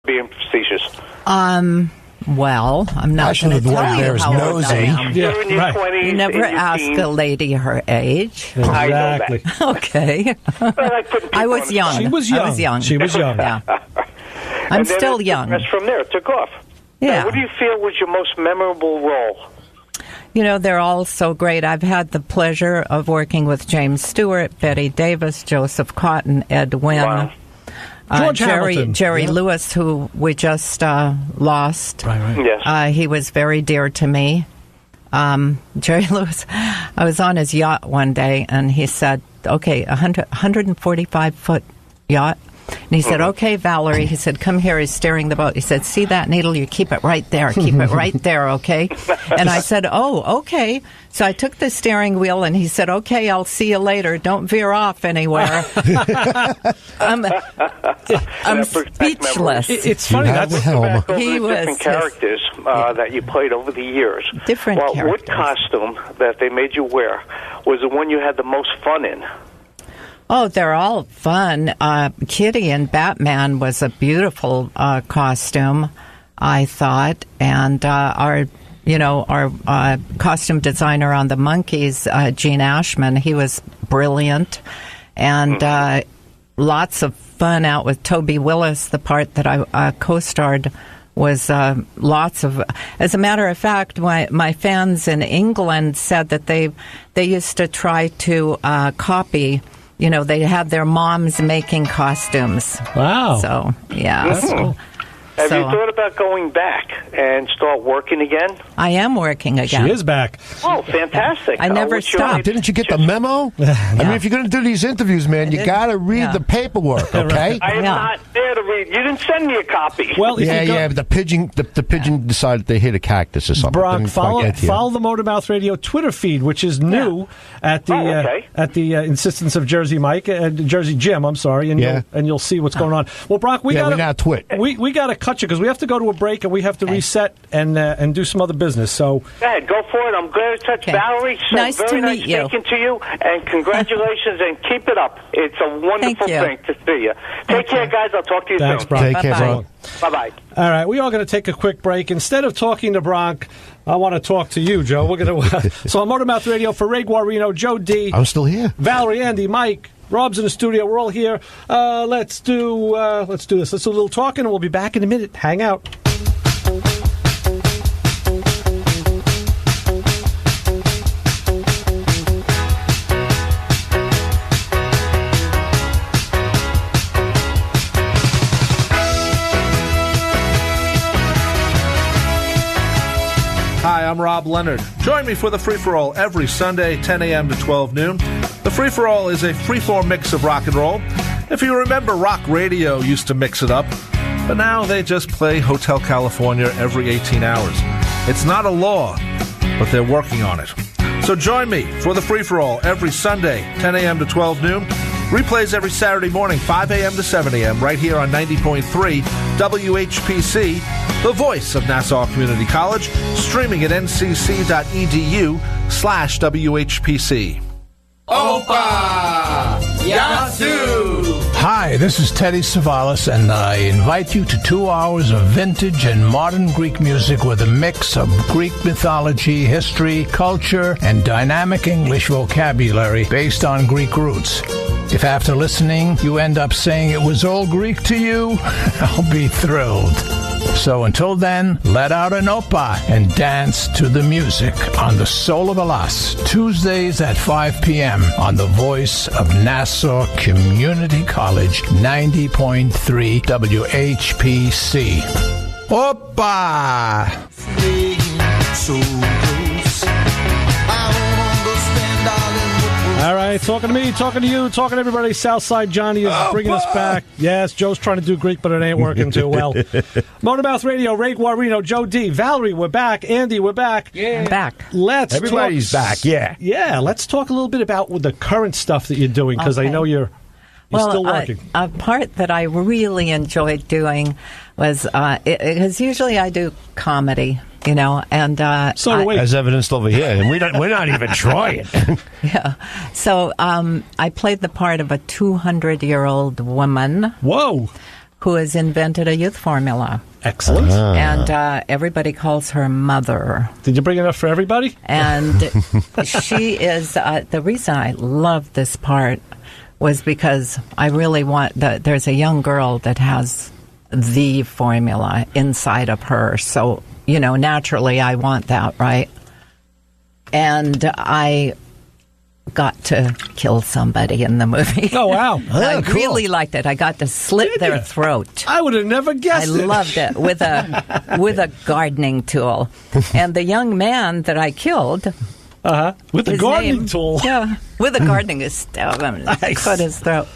being facetious? Well, I'm not going to tell you how old I am. You're in your 20s. You never ask a lady her age. Exactly. I know that. Okay. I was young. She was young. I was young. She was young. Yeah. I'm still young. From there, it took off. Yeah. What do you feel was your most memorable role? You know, they're all so great. I've had the pleasure of working with James Stewart, Betty Davis, Joseph Cotton, Ed Wynn. Wow. Jerry Lewis, who we just lost. Right. Yes. He was very dear to me. Jerry Lewis, I was on his yacht one day, and he said, okay, 145-foot yacht. And he said, okay, Valerie, he said, come here. He's steering the boat. He said, see that needle? You keep it right there. Keep it right there, okay? And I said, oh, okay. So I took the steering wheel, and he said, okay, I'll see you later. Don't veer off anywhere. I'm speechless. It's funny. That's the helm. He was different characters that you played over the years. Different characters. What costume that they made you wear was the one you had the most fun in? Oh, they're all fun. Kitty and Batman was a beautiful costume, I thought, and our costume designer on the Monkees, Gene Ashman, he was brilliant, and lots of fun out with Toby Willis. The part that I co-starred was lots of. As a matter of fact, my fans in England said that they used to try to copy. You know, they had their moms making costumes. Wow. So, yeah. That's cool. Have you thought about going back and start working again? I am working again. She is back. Oh, fantastic. I never stopped. Didn't you get the memo? I mean, if you're going to do these interviews, man, you got to read the paperwork, okay? I am not there to read. You didn't send me a copy. Well, but the pigeon decided they hit a cactus or something. Brock, follow the Motormouth Radio Twitter feed, which is new at the insistence of Jersey Mike, Jersey Jim. I'm sorry, and you'll see what's going on. Well, Brock, we now twit. We got to cut you because we have to go to a break and we have to reset and do some other business. So go ahead, go for it. I'm glad to touch Valerie. So nice to meet you. Speaking to you, and congratulations, and keep it up. It's a wonderful thing to see you. Take care, guys. I'll talk to you Thanks, soon. Brock. Take care, Brock. Bye-bye. All right, we are going to take a quick break. Instead of talking to Brock, I want to talk to you, Joe. We're going to so on Motormouth Radio for Ray Guarino, Joe D. I'm still here. Valerie, Andy, Mike. Rob's in the studio. We're all here. Let's do this. Let's do a little talking, and we'll be back in a minute. Hang out. Hi, I'm Rob Leonard. Join me for the Free-For-All every Sunday, 10 a.m. to 12 noon. The Free-For-All is a free-form mix of rock and roll. If you remember, rock radio used to mix it up, but now they just play Hotel California every 18 hours. It's not a law, but they're working on it. So join me for the Free-For-All every Sunday, 10 a.m. to 12 noon. Replays every Saturday morning, 5 a.m. to 7 a.m. right here on 90.3 WHPC, the voice of Nassau Community College, streaming at ncc.edu/WHPC. Opa! Yasu! Hi, this is Teddy Savalas, and I invite you to 2 hours of vintage and modern Greek music with a mix of Greek mythology, history, culture, and dynamic English vocabulary based on Greek roots. If after listening you end up saying it was all Greek to you, I'll be thrilled. So until then, let out an opa and dance to the music on the Soul of Alas, Tuesdays at 5 p.m. on the voice of Nassau Community College, 90.3 WHPC. Opa! All right, talking to me, talking to you, talking to everybody. Southside Johnny is bringing us back. Yes, Joe's trying to do Greek, but it ain't working too well. Motormouth Radio, Ray Guarino, Joe D. Valerie, we're back. Andy, we're back. Yeah. I'm back. Everybody's back, yeah. Yeah, let's talk a little bit about the current stuff that you're doing, because I know you're still working. A part that I really enjoyed doing was, because usually I do comedy. You know, and so as evidenced over here, and we're not even trying. Yeah. So I played the part of a 200-year-old woman. Whoa. who has invented a youth formula. Excellent. And everybody calls her Mother. Did you bring it up for everybody? And she is, the reason I love this part was because I really there's a young girl that has the formula inside of her. So, naturally I want that, right? And I got to kill somebody in the movie. Oh, wow. I really liked it. I got to slit their throat. I would have never guessed it. I loved it with a gardening tool. And the young man that I killed... With a gardening tool. Yeah, with a gardening tool. Nice. Cut his throat.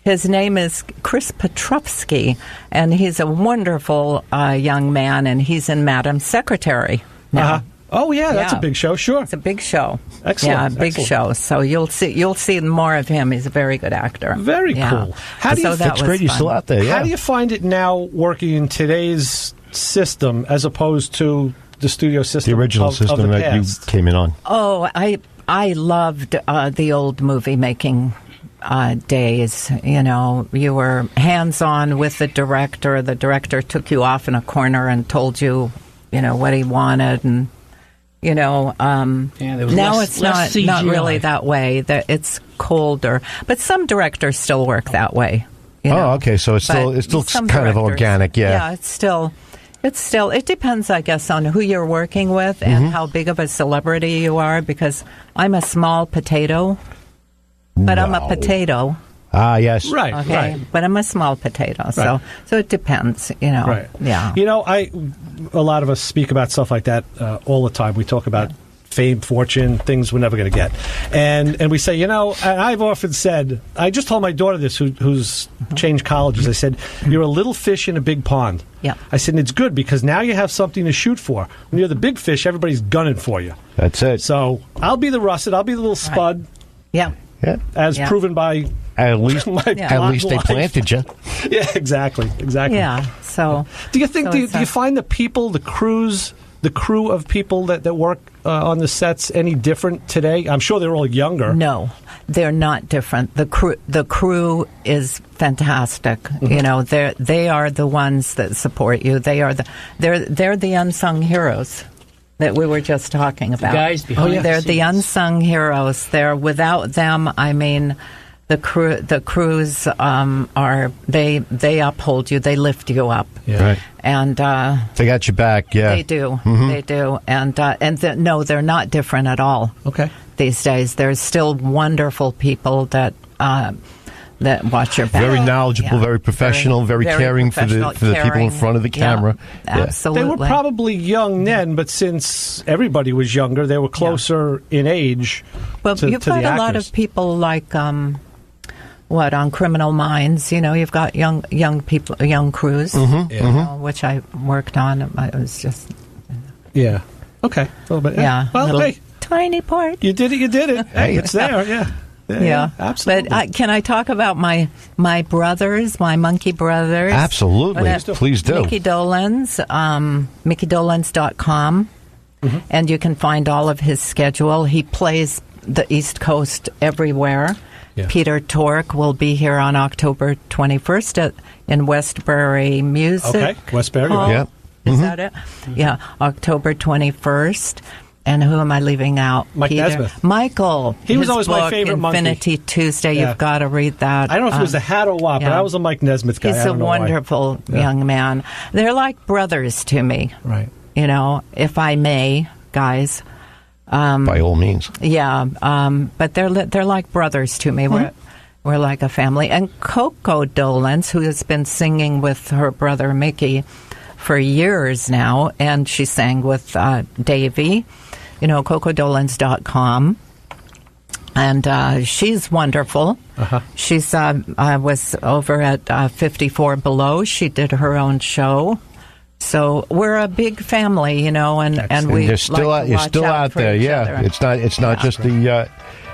His name is Chris Petrovsky, and he's a wonderful young man, and he's in Madam's Secretary now. Oh, yeah, that's a big show, sure. It's a big show. Excellent. Yeah, big show. So you'll see more of him. He's a very good actor. Very cool. How do you that's great you're still out there, yeah. How do you find it now working in today's system as opposed to the studio system? The original system that you came in on. Oh, I loved the old movie making days. You were hands-on with the director. The director took you off in a corner and told you, what he wanted, and now it's not really that way. It's colder, but some directors still work that way. Okay, so it's still kind of organic, yeah. Yeah, it depends, I guess, on who you're working with and how big of a celebrity you are. Because I'm a small potato, but I'm a potato. Ah, yes. Right, okay, right. But I'm a small potato, so it depends, Right. Yeah. A lot of us speak about stuff like that all the time. We talk about fame, fortune, things we're never going to get. And we say, and I've often said, I just told my daughter this, who's changed colleges. I said, you're a little fish in a big pond. Yeah. I said, and it's good because now you have something to shoot for. When you're the big fish, everybody's gunning for you. That's it. So I'll be the russet. I'll be the little spud. Right. Yeah. Yeah. As proven by... At least they planted you. Yeah, exactly. Yeah. So, do you think? Do you find the people, the crew of people that work on the sets any different today? I'm sure they're all younger. No, they're not different. The crew is fantastic. Mm-hmm. They are the ones that support you. They're the unsung heroes that we were just talking about. The guys behind they're the the unsung heroes. Without them, I mean, the crews they uphold you, they lift you up. Yeah. Right. And they got your back. Yeah, they do. Mm-hmm. They do. And no, they're not different at all. Okay. These days, there's still wonderful people that watch your back. Very knowledgeable, very professional, very caring for the people in front of the camera. Yeah, absolutely. They were probably young then, but since everybody was younger, they were closer in age. Well, you've got a lot of people like on Criminal Minds. You've got young people, young crews, which I worked on. It was just okay, a little bit. Yeah, well, hey, tiny part. You did it. Hey, it's there. Yeah. Yeah, absolutely. But can I talk about my brothers, my monkey brothers? Absolutely. Please do. Mickey Dolenz, MickeyDolenz.com, and you can find all of his schedule. He plays the East Coast everywhere. Yeah. Peter Tork will be here on October 21st in Westbury Music. Okay, Westbury. Hall. Yeah. Is that it? Yeah, October 21st. And who am I leaving out? Mike Nesmith. Michael. He was always my favorite monkey. Infinity Tuesday. Yeah. You've got to read that. I don't know if it was a hat or what, but I was a Mike Nesmith guy. He's a wonderful young man. They're like brothers to me. Right. If I may, guys. By all means. Yeah. But they're like brothers to me. Mm-hmm. We're like a family. And Coco Dolenz, who has been singing with her brother Mickey for years now, and she sang with Davey, CocoDolenz.com, and she's wonderful. She's was over at 54 Below. She did her own show. So we're a big family, and you're still out there. Yeah, it's not just the.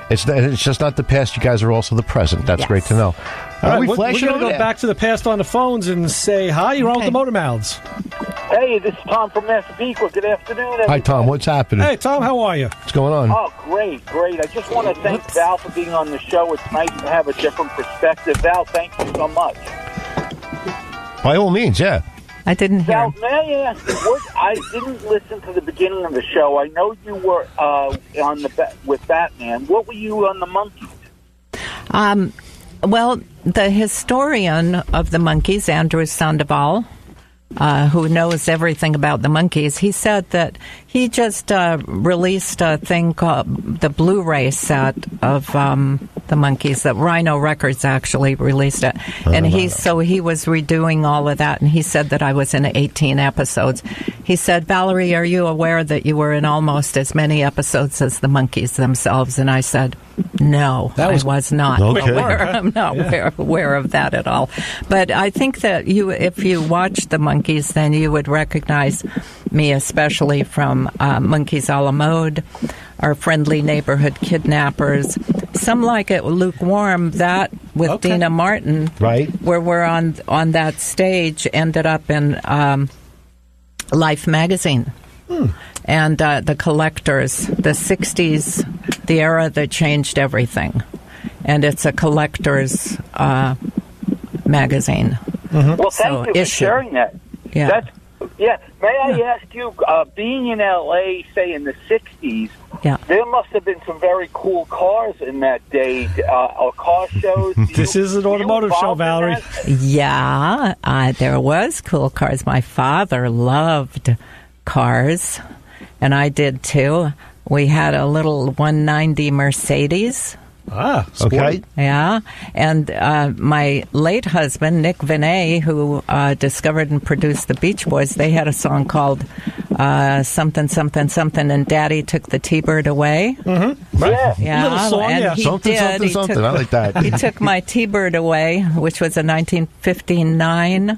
It's just not the past. You guys are also the present. That's great to know. All right, we're going to go back to the past on the phones and say hi. You're on with the Motor Mouths. Hey, this is Tom from Massapequa. Good afternoon, everybody. Hi, Tom. What's happening? Hey, Tom. How are you? What's going on? Oh, great. I just want to thank Val for being on the show. It's nice to have a different perspective. Val, thank you so much. By all means, yeah. I didn't hear. Now, may I ask, I didn't listen to the beginning of the show. I know you were with Batman. What were you on the Monkees? Well, the historian of the Monkees, Andrew Sandoval, who knows everything about the Monkees, he said that he just released a thing called the Blu-ray set of the Monkees, that Rhino Records actually released it. And he was redoing all of that, and he said that I was in 18 episodes. He said, Valerie, are you aware that you were in almost as many episodes as the Monkees themselves? And I said, no, I was not aware. I'm not aware of that at all. But I think that if you watch the Monkees, then you would recognize me, especially from Monkees a la Mode, Our Friendly Neighborhood Kidnappers. Some Like It Lukewarm, that with Dina Martin, right, where we're on that stage, ended up in Life magazine. And the Collectors, the 60s, the era that changed everything. And it's a collector's magazine. Well, thank you for sharing that. Yeah. May I ask you, being in L.A., say in the 60s, there must have been some very cool cars in that day, or car shows. This is an automotive show, Valerie. Yeah, there was cool cars. My father loved cars, and I did too. We had a little 190 Mercedes. Okay. Yeah, and my late husband, Nick Venet, who discovered and produced the Beach Boys, they had a song called Something, Something, Something, and Daddy Took the T-Bird Away. Yeah. Little song, and he something, did. something. I like that. He took my T-Bird away, which was a 1959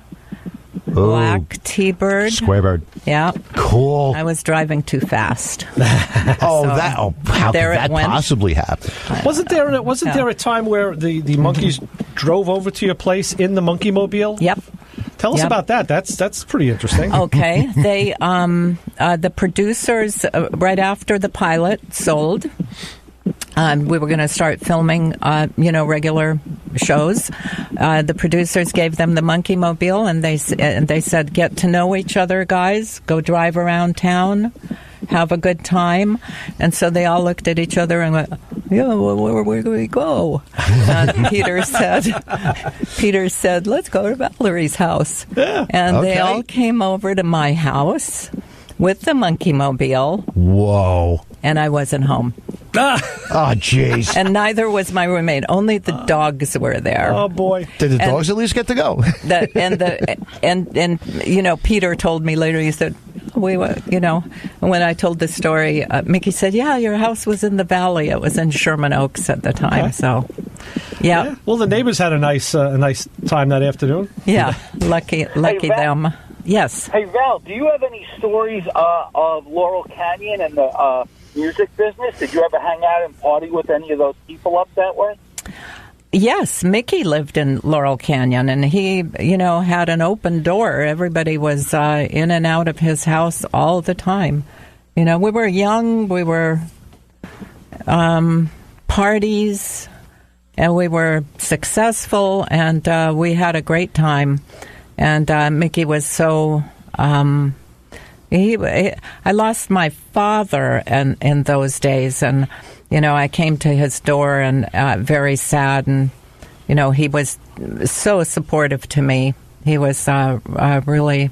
black T-Bird. Square bird. Yeah. Cool. I was driving too fast. How could that possibly happen? Wasn't there a time where the Monkees drove over to your place in the Monkey Mobile? Yep. Tell us about that. That's pretty interesting. Okay. They the producers right after the pilot sold, we were going to start filming, regular shows. The producers gave them the Monkey Mobile, and they said, "Get to know each other, guys. Go drive around town, have a good time." And so they all looked at each other and went, "Yeah, where do we go?" And Peter said, "Let's go to Valerie's house." Yeah, and they all came over to my house with the Monkey Mobile. Whoa! And I wasn't home. Oh, jeez. And neither was my roommate. Only the dogs were there. Oh, boy. Did the dogs at least get to go? Peter told me later, he said, when I told the story, Mickey said, "Yeah, your house was in the valley. It was in Sherman Oaks at the time." Okay. So, yeah. Well, the neighbors had a nice time that afternoon. Yeah, lucky them. Yes. Hey, Val, do you have any stories of Laurel Canyon and the music business? Did you ever hang out and party with any of those people up that way? Yes, Mickey lived in Laurel Canyon, and he, had an open door. Everybody was in and out of his house all the time. We were young, we were parties, and we were successful, and we had a great time. And Mickey was so... I lost my father in those days, and I came to his door and very sad, and he was so supportive to me. He was really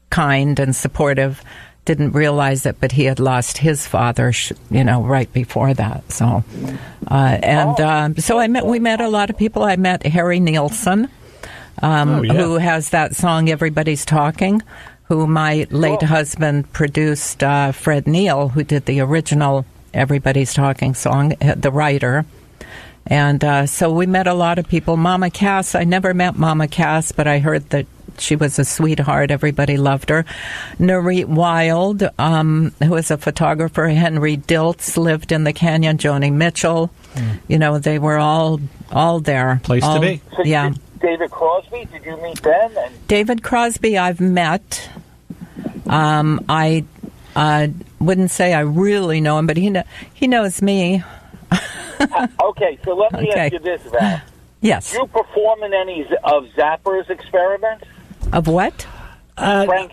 kind and supportive. Didn't realize it, but he had lost his father, right before that. So, we met a lot of people. I met Harry Nilsson, who has that song "Everybody's Talking," who my late husband produced, Fred Neil, who did the original Everybody's Talking song, the writer. And so we met a lot of people. Mama Cass, I never met Mama Cass, but I heard that she was a sweetheart. Everybody loved her. Nareet Wild, who was a photographer. Henry Diltz lived in the canyon. Joni Mitchell. They were all there. Place to be. Yeah. David Crosby, did you meet them? David Crosby I've met. I wouldn't say I really know him, but he knows me. Okay, so let me ask you this, Val. Yes. Did you perform in any of Zappa's experiments? Of what? Frank